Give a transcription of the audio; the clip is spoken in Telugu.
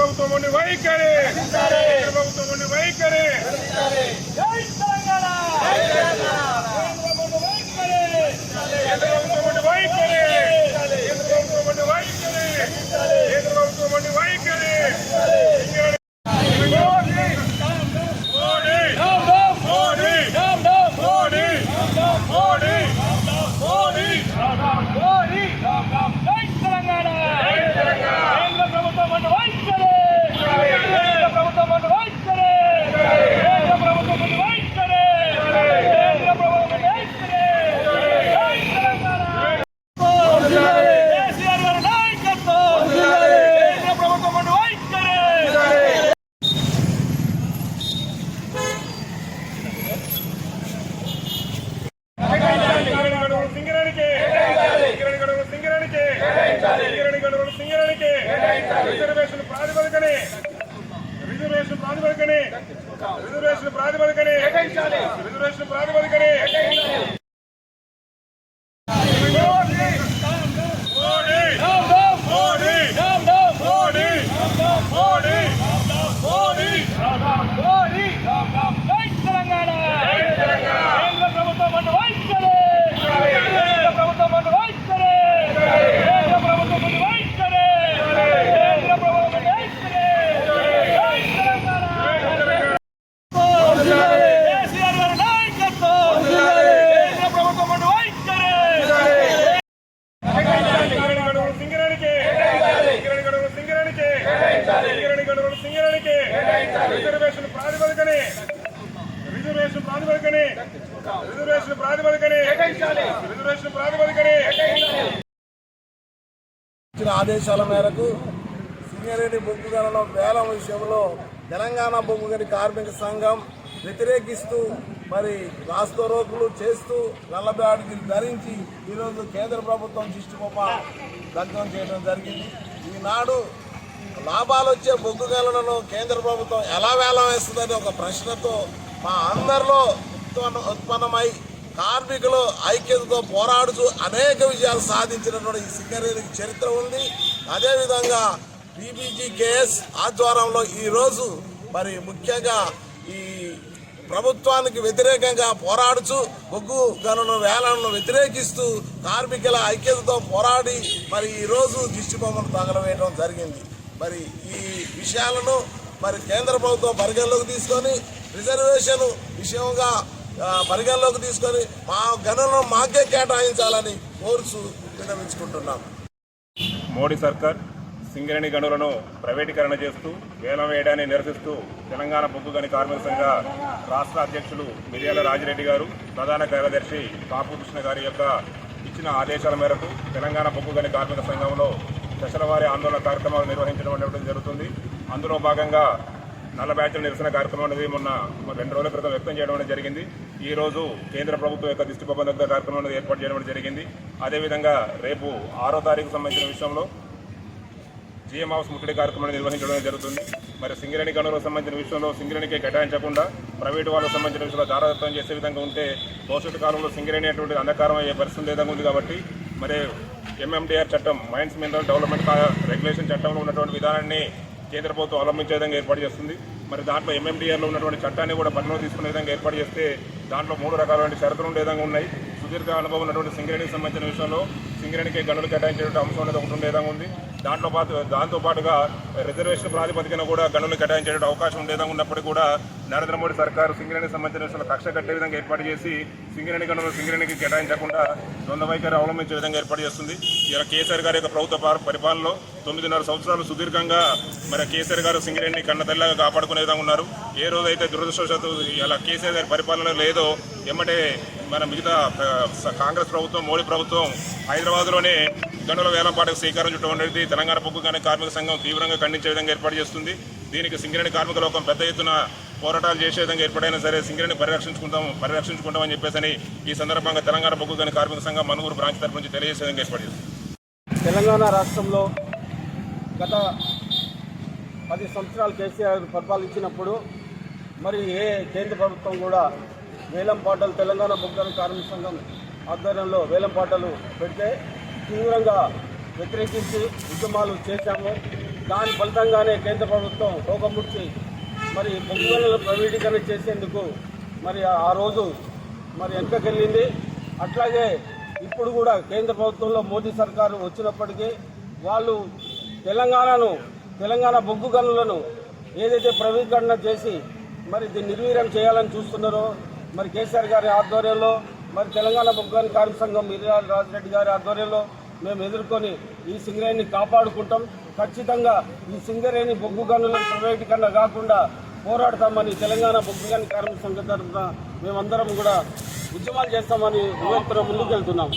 ప్రభుత్వం ఉండి వైఖరి, కేంద్ర ప్రభుత్వం ఉండి వైఖరి. జై తెలంగాణ, కేంద్ర ప్రభుత్వం వైఖరి, కేంద్ర ప్రభుత్వం ఉండి వైఖరి, కేంద్ర ప్రభుత్వం ఉండి వైఖరి, కేంద్ర ప్రభుత్వం ఉండి వైఖరి. ఆదేశాల మేరకు సింగరేణి బొగ్గు గనుల వేలం విషయంలో తెలంగాణ బొగ్గు గని కార్మిక సంఘం వ్యతిరేకిస్తూ మరి రాస్తా రోకులు చేస్తూ నల్ల బ్యాడ్జీలు ధరించి ఈరోజు కేంద్ర ప్రభుత్వం దిష్టిబొమ్మ దగ్ధం చేయడం జరిగింది. ఈనాడు లాభాలు వచ్చే బొగ్గు గనులను కేంద్ర ప్రభుత్వం ఎలా వేలం వేస్తుందని ఒక ప్రశ్నతో మా అందరిలో ఉత్పన్నమై కార్మికులు ఐక్యతతో పోరాడుతూ అనేక విజయాలు సాధించినటువంటి ఈ సింగరేణికి చరిత్ర ఉంది. అదేవిధంగా బీబీజీకేఎస్ ఆధ్వర్యంలో ఈరోజు మరి ముఖ్యంగా ఈ ప్రభుత్వానికి వ్యతిరేకంగా పోరాడుతూ బొగ్గు గనుల వేలను వ్యతిరేకిస్తూ కార్మికుల ఐక్యతతో పోరాడి మరి ఈరోజు దిష్టిబొమ్మను తగలవేయడం జరిగింది. మరి ఈ విషయాలను మరి కేంద్ర ప్రభుత్వం పరిగణలోకి తీసుకొని రిజర్వేషన్ విషయంగా పరిగణలోకి తీసుకొని మా గనులను మాకే కేటాయించాలని కోరుతూ విన్నవించుకుంటున్నాం. మోడీ సర్కార్ సింగరేణి గనులను ప్రైవేటీకరణ చేస్తూ వేలం వేయడాన్ని నిరసిస్తూ తెలంగాణ బొగ్గు గని కార్మిక సంఘ రాష్ట్ర అధ్యక్షులు మిర్యాల రాజిరెడ్డి గారు, ప్రధాన కార్యదర్శి కాపు కృష్ణ గారి యొక్క ఇచ్చిన ఆదేశాల మేరకు తెలంగాణ బొగ్గు గని కార్మిక సంఘంలో దశలవారీ ఆందోళన కార్యక్రమాలు నిర్వహించడం అనేది జరుగుతుంది. అందులో భాగంగా నల్ల బ్యాచ్ల నిరసన కార్యక్రమం అనేది మొన్న 2 రోజుల క్రితం వ్యక్తం చేయడం అనేది జరిగింది. ఈ రోజు కేంద్ర ప్రభుత్వం యొక్క దిష్టిబొమ్మ దగ్గర కార్యక్రమం అనేది ఏర్పాటు చేయడం జరిగింది. అదేవిధంగా రేపు 6వ తారీఖు సంబంధించిన విషయంలో జీఎం హౌస్ ముట్టడి కార్యక్రమాన్ని నిర్వహించడం జరుగుతుంది. మరి సింగరేణి గనులకు సంబంధించిన విషయంలో సింగరేణికి కేటాయించకుండా ప్రైవేటు వాళ్ళకు సంబంధించిన విషయంలో దారాదత్తం చేసే విధంగా ఉంటే భవిష్యత్తు కాలంలో సింగరేణి అటువంటి అంధకారం అయ్యే పరిస్థితి లేదంగా ఉంది. కాబట్టి మరి ఎంఎండిఆర్ చట్టం, మైన్స్ మినరల్ డెవలప్మెంట్ రెగ్యులేషన్ చట్టంలో ఉన్నటువంటి విధానాన్ని కేంద్ర ప్రభుత్వం అవలంబించే విధంగా ఏర్పాటు చేస్తుంది. మరి దాంట్లో ఎంఎండిఆర్లో ఉన్నటువంటి చట్టాన్ని కూడా పరిగణలోకి తీసుకునే విధంగా ఏర్పాటు చేస్తే దాంట్లో 3 రకాలైన షరతులు ఉండే విధంగా ఉన్నాయి. సుదీర్ఘ అనుభవం ఉన్నటువంటి సింగరేణికి సంబంధించిన విషయంలో సింగరేణికి గనులు కేటాయించే అంశం అనేది ఒకటి ఉండే విధంగా ఉంది. దాంతో పాటుగా రిజర్వేషన్ ప్రాతిపదికన కూడా గనులు కేటాయించే అవకాశం ఉండే విధంగా ఉన్నప్పటికీ కూడా నరేంద్ర మోడీ సర్కారు సింగరేణికి సంబంధించిన విషయంలో కక్ష కట్టే విధంగా ఏర్పాటు చేసి సింగరేణి గనులు సింగరేణికి కేటాయించకుండా ద్వంద్వ వైఖరి అవలంబించే విధంగా ఏర్పాటు చేస్తుంది. ఇలా కేసీఆర్ గారి యొక్క ప్రభుత్వ పరిపాలనలో 9.5 సంవత్సరాలు సుదీర్ఘంగా మరి కేసీఆర్ గారు సింగరేణిని కన్నతల్లాగా కాపాడుకునే విధంగా ఉన్నారు. ఏ రోజైతే దురదృష్టవశాత్తు ఇలా కేసీఆర్ గారి పరిపాలన లేదో ఎమ్మటే మన మిగతా కాంగ్రెస్ ప్రభుత్వం, మోడీ ప్రభుత్వం హైదరాబాద్లోనే గనుల వేలంపాటకు శ్రీకారం చుట్టడం అనేది తెలంగాణ బొగ్గు గని కార్మిక సంఘం తీవ్రంగా ఖండించే విధంగా ఏర్పాటు చేస్తుంది. దీనికి సింగరేణి కార్మిక లోకం పెద్ద ఎత్తున పోరాటాలు చేసే విధంగా ఏర్పడైనా సరే సింగరేణి పరిరక్షించుకుంటామని చెప్పేసి ఈ సందర్భంగా తెలంగాణ బొగ్గు గని కార్మిక సంఘం మనుగురు బ్రాంచ్ తరఫు నుంచి తెలియజేసే విధంగా ఏర్పాటు చేస్తుంది. తెలంగాణ రాష్ట్రంలో గత 10 సంవత్సరాలు కేసీఆర్ పరిపాలించినప్పుడు మరి ఏ కేంద్ర ప్రభుత్వం కూడా వేలంపాటలు తెలంగాణ బొగ్గు గని కార్మిక సంఘం ఆధ్వర్యంలో వేలంపాటలు పెడితే తీవ్రంగా వ్యతిరేకించి ఉద్యమాలు చేశాము. దాని ఫలితంగానే కేంద్ర ప్రభుత్వం తోకముడిచి మరి బొగ్గు గనులను ప్రైవేటీకరణ చేసేందుకు మరి ఆ రోజు మరి వెనుకకెళ్ళింది. అట్లాగే ఇప్పుడు కూడా కేంద్ర ప్రభుత్వంలో మోదీ సర్కారు వచ్చినప్పటికీ వాళ్ళు తెలంగాణ బొగ్గు గనులను ఏదైతే ప్రైవేటీకరణ చేసి మరి దీన్ని నిర్వీర్యం చేయాలని చూస్తున్నారో మరి కేసీఆర్ గారి ఆధ్వర్యంలో మరి తెలంగాణ బొగ్గు గని కార్మిక సంఘం మిర్యాల రాజిరెడ్డి గారి ఆధ్వర్యంలో మేము ఎదుర్కొని ఈ సింగరేణిని కాపాడుకుంటాం. ఖచ్చితంగా ఈ సింగరేణి బొగ్గు గనులను ప్రైవేటీకరణ కాకుండా పోరాడతామని తెలంగాణ బొగ్గు గని కార్మిక సంఘం తరఫున మేమందరం కూడా ఉద్యమాలు చేస్తామని ముందుకు వెళ్తున్నాం.